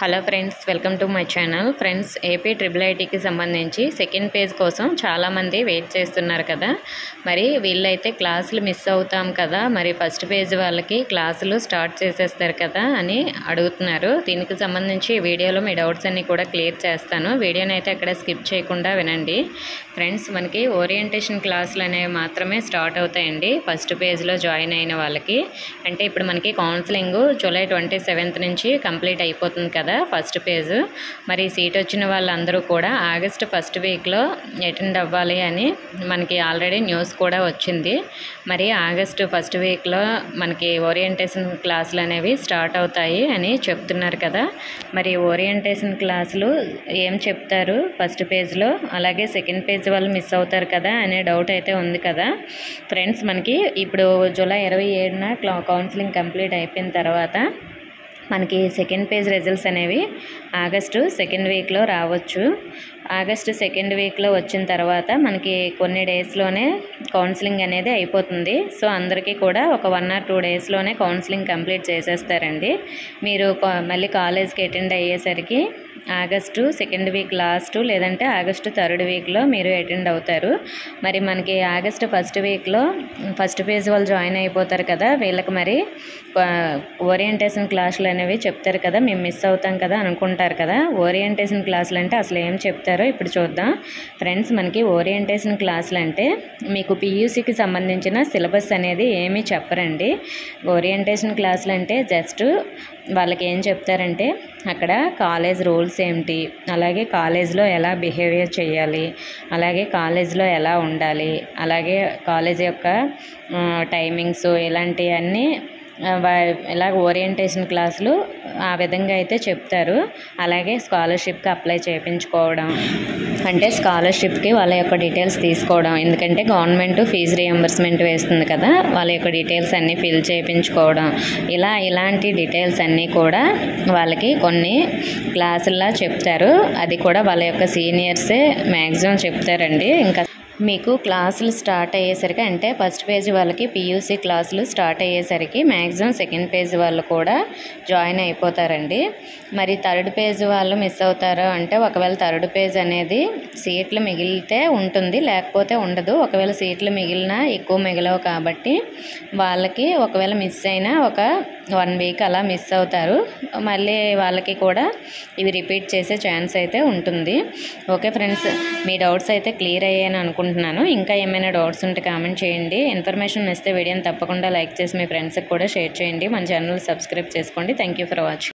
Hello friends, welcome to my channel. Friends, AP triple ఐటీకి సంబంధించి second page కోసం చాలామంది వెయిట్ చేస్తున్నారు కదా. మరి వీళ్ళైతే క్లాసులు మిస్ అవుతాం కదా, మరి ఫస్ట్ పేజ్ వాళ్ళకి క్లాసులు స్టార్ట్ చేసేస్తారు కదా అని అడుగుతున్నారు. దీనికి సంబంధించి ఈ వీడియోలో మీ డౌట్స్ అన్నీ కూడా క్లియర్ చేస్తాను. వీడియోని అయితే అక్కడ స్కిప్ చేయకుండా వినండి. ఫ్రెండ్స్, మనకి ఓరియంటేషన్ క్లాసులు అనేవి మాత్రమే స్టార్ట్ అవుతాయండి ఫస్ట్ పేజ్లో జాయిన్ అయిన వాళ్ళకి. అంటే ఇప్పుడు మనకి కౌన్సిలింగ్ జూలై 27th నుంచి కంప్లీట్ అయిపోతుంది కదా ఫస్ట్ పేజ్. మరి సీట్ వచ్చిన వాళ్ళందరూ కూడా ఆగస్ట్ ఫస్ట్ వీక్లో అటెండ్ అవ్వాలి అని మనకి ఆల్రెడీ న్యూస్ కూడా వచ్చింది. మరి ఆగస్టు ఫస్ట్ వీక్లో మనకి ఓరియంటేషన్ క్లాసులు అనేవి స్టార్ట్ అవుతాయి అని చెప్తున్నారు కదా. మరి ఓరియంటేషన్ క్లాసులు ఏం చెప్తారు ఫస్ట్ పేజ్లో, అలాగే సెకండ్ పేజ్ వాళ్ళు మిస్ అవుతారు కదా అనే డౌట్ అయితే ఉంది కదా. ఫ్రెండ్స్, మనకి ఇప్పుడు జూలై 27న కౌన్సిలింగ్ కంప్లీట్ అయిపోయిన తర్వాత మనకి సెకండ్ పేజ్ రిజల్ట్స్ అనేవి ఆగస్టు సెకండ్ వీక్లో రావచ్చు. ఆగస్టు సెకండ్ వీక్లో వచ్చిన తర్వాత మనకి కొన్ని డేస్లోనే కౌన్సిలింగ్ అనేది అయిపోతుంది. సో అందరికీ కూడా ఒక 1 or 2 డేస్లోనే కౌన్సిలింగ్ కంప్లీట్ చేసేస్తారండి. మీరు మళ్ళీ కాలేజ్కి అటెండ్ అయ్యేసరికి ఆగస్టు సెకండ్ వీక్ లాస్ట్, లేదంటే ఆగస్టు థర్డ్ వీక్లో మీరు అటెండ్ అవుతారు. మరి మనకి ఆగస్టు ఫస్ట్ వీక్లో ఫస్ట్ పేజ్ వాళ్ళు జాయిన్ అయిపోతారు కదా. వీళ్ళకి మరి ఓరియంటేషన్ క్లాసులు అనేవి చెప్తారు కదా. మేము మిస్ అవుతాం కదా అనుకుంటారు కదా. ఓరియంటేషన్ క్లాసులు అంటే అసలు ఏం చెప్తారో ఇప్పుడు చూద్దాం. ఫ్రెండ్స్, మనకి ఓరియంటేషన్ క్లాసులు అంటే మీకు పీయూసీకి సంబంధించిన సిలబస్ అనేది ఏమీ చెప్పరండి. ఓరియంటేషన్ క్లాసులు అంటే జస్ట్ వాళ్ళకి ఏం చెప్తారంటే అక్కడ కాలేజ్ రూల్స్ ఏమిటి, అలాగే కాలేజ్లో ఎలా బిహేవియర్ చేయాలి, అలాగే కాలేజ్లో ఎలా ఉండాలి, అలాగే కాలేజ్ యొక్క టైమింగ్స్, ఇలాంటివన్నీ ఇలా ఓరియంటేషన్ క్లాసులు ఆ విధంగా అయితే చెప్తారు. అలాగే స్కాలర్షిప్కి అప్లై చేయించుకోవడం, అంటే స్కాలర్షిప్కి వాళ్ళ యొక్క డీటెయిల్స్ తీసుకోవడం, ఎందుకంటే గవర్నమెంట్ ఫీజు రియంబర్స్మెంట్ వేస్తుంది కదా, వాళ్ళ యొక్క డీటెయిల్స్ అన్నీ ఫిల్ చేయించుకోవడం, ఇలాంటి డీటెయిల్స్ అన్నీ కూడా వాళ్ళకి కొన్ని క్లాసుల్లా చెప్తారు. అది కూడా వాళ్ళ యొక్క సీనియర్సే మ్యాక్సిమం చెప్తారండి. ఇంకా మీకు క్లాసులు స్టార్ట్ అయ్యేసరికి, అంటే ఫస్ట్ పేజ్ వాళ్ళకి పీయూసీ క్లాసులు స్టార్ట్ అయ్యేసరికి మ్యాక్సిమం సెకండ్ పేజ్ వాళ్ళు కూడా జాయిన్ అయిపోతారండి. మరి థర్డ్ పేజ్ వాళ్ళు మిస్ అవుతారు అంటే, ఒకవేళ థర్డ్ పేజ్ అనేది సీట్లు మిగిలితే ఉంటుంది, లేకపోతే ఉండదు. ఒకవేళ సీట్లు మిగిలినా ఎక్కువ మిగలవు కాబట్టి వాళ్ళకి ఒకవేళ మిస్ అయినా ఒక 1 week అలా మిస్ అవుతారు. మళ్ళీ వాళ్ళకి కూడా ఇది రిపీట్ చేసే ఛాన్స్ అయితే ఉంటుంది. ఓకే ఫ్రెండ్స్, మీ డౌట్స్ అయితే క్లియర్ అయ్యాయని అనుకుంటున్నాను. ఇంకా ఏమైనా డౌట్స్ ఉంటే కామెంట్ చేయండి. ఇన్ఫర్మేషన్ ఇస్తే వీడియోని తప్పకుండా లైక్ చేసి మీ ఫ్రెండ్స్కి కూడా షేర్ చేయండి. మన ఛానల్ సబ్స్క్రైబ్ చేసుకోండి. Thank you for watching.